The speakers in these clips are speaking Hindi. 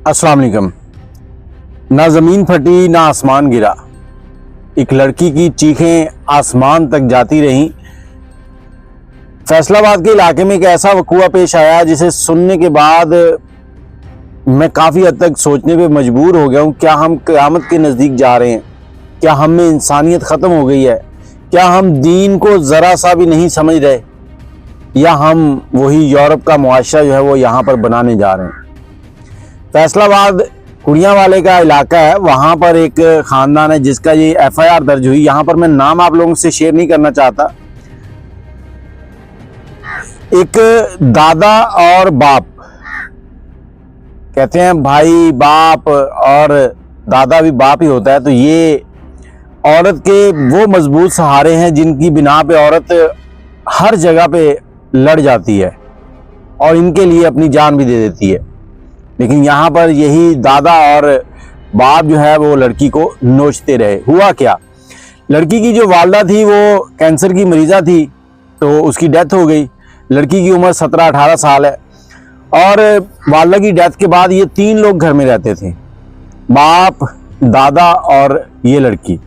अस्सलाम वालेकुम। ना ज़मीन फटी ना आसमान गिरा, एक लड़की की चीखें आसमान तक जाती रहीं। फैसलाबाद के इलाके में एक ऐसा वक़ूआ पेश आया जिसे सुनने के बाद मैं काफ़ी हद तक सोचने पे मजबूर हो गया हूँ। क्या हम क़यामत के नज़दीक जा रहे हैं? क्या हम में इंसानियत ख़त्म हो गई है? क्या हम दीन को ज़रा सा भी नहीं समझ रहे, या हम वही यूरोप का मुआशरा जो है वो यहाँ पर बनाने जा रहे हैं? फैसलाबाद कुड़ियाँ वाले का इलाका है, वहाँ पर एक ख़ानदान है जिसका ये FIR दर्ज हुई। यहाँ पर मैं नाम आप लोगों से शेयर नहीं करना चाहता। एक दादा और बाप, कहते हैं भाई बाप और दादा भी बाप ही होता है, तो ये औरत के वो मजबूत सहारे हैं जिनकी बिना पे औरत हर जगह पे लड़ जाती है और इनके लिए अपनी जान भी दे देती है। लेकिन यहाँ पर यही दादा और बाप जो है वो लड़की को नोचते रहे। हुआ क्या, लड़की की जो वालदा थी वो कैंसर की मरीज़ा थी, तो उसकी डेथ हो गई। लड़की की उम्र 17-18 साल है और वालदा की डेथ के बाद ये 3 लोग घर में रहते थे, बाप, दादा और ये लड़की।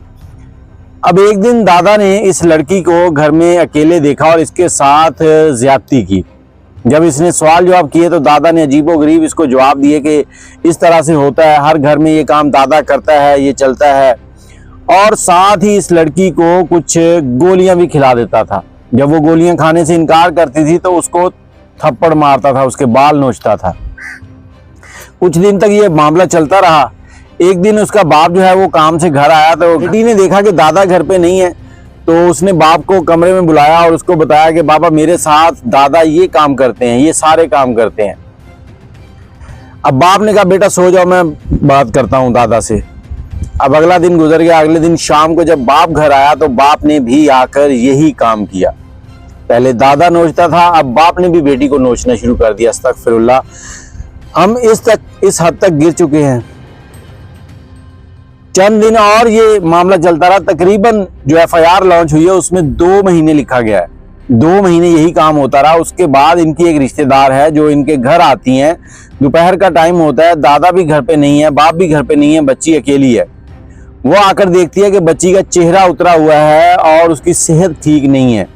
अब एक दिन दादा ने इस लड़की को घर में अकेले देखा और इसके साथ ज्यादती की। जब इसने सवाल जवाब किए तो दादा ने अजीबोगरीब इसको जवाब दिए कि इस तरह से होता है, हर घर में ये काम दादा करता है, ये चलता है। और साथ ही इस लड़की को कुछ गोलियां भी खिला देता था। जब वो गोलियां खाने से इनकार करती थी तो उसको थप्पड़ मारता था, उसके बाल नोचता था। कुछ दिन तक ये मामला चलता रहा। एक दिन उसका बाप जो है वो काम से घर आया तो बेटी ने देखा कि दादा घर पे नहीं है, तो उसने बाप को कमरे में बुलाया और उसको बताया कि बाबा मेरे साथ दादा ये काम करते हैं, ये सारे काम करते हैं। अब बाप ने कहा बेटा सो जाओ, मैं बात करता हूँ दादा से। अब अगला दिन गुजर गया। अगले दिन शाम को जब बाप घर आया तो बाप ने भी आकर यही काम किया। पहले दादा नोचता था, अब बाप ने भी बेटी को नोचना शुरू कर दिया। अस्तगफिरुल्लाह, हम इस हद तक गिर चुके हैं। चंद दिन और ये मामला चलता रहा। तकरीबन जो FIR लॉन्च हुई है उसमें 2 महीने लिखा गया है। 2 महीने यही काम होता रहा। उसके बाद इनकी एक रिश्तेदार है जो इनके घर आती हैं, दोपहर का टाइम होता है, दादा भी घर पे नहीं है, बाप भी घर पे नहीं है, बच्ची अकेली है। वो आकर देखती है कि बच्ची का चेहरा उतरा हुआ है और उसकी सेहत ठीक नहीं है।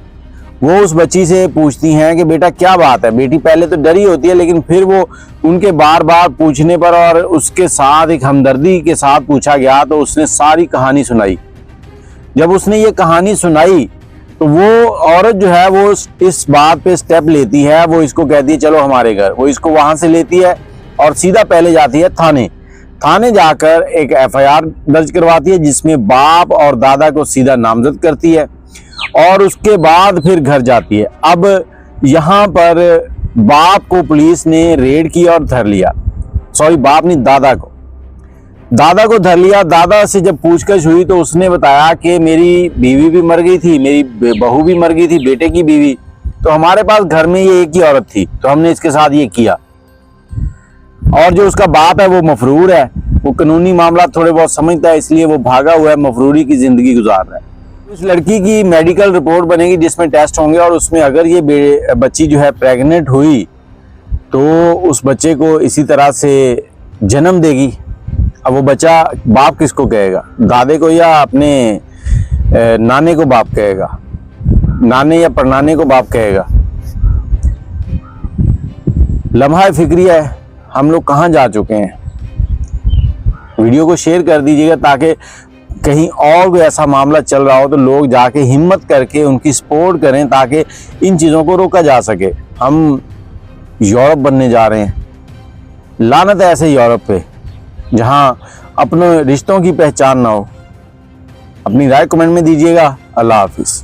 वो उस बच्ची से पूछती हैं कि बेटा क्या बात है। बेटी पहले तो डरी होती है, लेकिन फिर वो उनके बार बार पूछने पर और उसके साथ एक हमदर्दी के साथ पूछा गया तो उसने सारी कहानी सुनाई। जब उसने ये कहानी सुनाई तो वो औरत जो है वो इस बात पे स्टेप लेती है। वो इसको कहती है चलो हमारे घर। वो इसको वहां से लेती है और सीधा पहले जाती है थाने जाकर एक FIR दर्ज करवाती है जिसमें बाप और दादा को सीधा नामजद करती है और उसके बाद फिर घर जाती है। अब यहाँ पर बाप को पुलिस ने रेड किया और धर लिया। सॉरी, बाप ने दादा को धर लिया। दादा से जब पूछताछ हुई तो उसने बताया कि मेरी बीवी भी मर गई थी, मेरी बहू भी मर गई थी, बेटे की बीवी, तो हमारे पास घर में ये एक ही औरत थी, तो हमने इसके साथ ये किया। और जो उसका बाप है वो मफरूर है, वो कानूनी मामला थोड़े बहुत समझता है, इसलिए वो भागा हुआ है, मफरूरी की जिंदगी गुजार रहा है। इस लड़की की मेडिकल रिपोर्ट बनेगी जिसमें टेस्ट होंगे और उसमें अगर ये बच्ची जो है प्रेग्नेंट हुई तो उस बच्चे को इसी तरह से जन्म देगी। अब वो बच्चा बाप किसको कहेगा, दादे को या अपने नाने को बाप कहेगा, नाने या परनाने को बाप कहेगा? लम्हा फिक्रिया है, हम लोग कहाँ जा चुके हैं। वीडियो को शेयर कर दीजिएगा ताकि कहीं और कोई ऐसा मामला चल रहा हो तो लोग जाके हिम्मत करके उनकी सपोर्ट करें ताकि इन चीज़ों को रोका जा सके। हम यूरोप बनने जा रहे हैं। लानत है ऐसे यूरोप पे जहां अपने रिश्तों की पहचान ना हो। अपनी राय कमेंट में दीजिएगा। अल्लाह हाफिज़।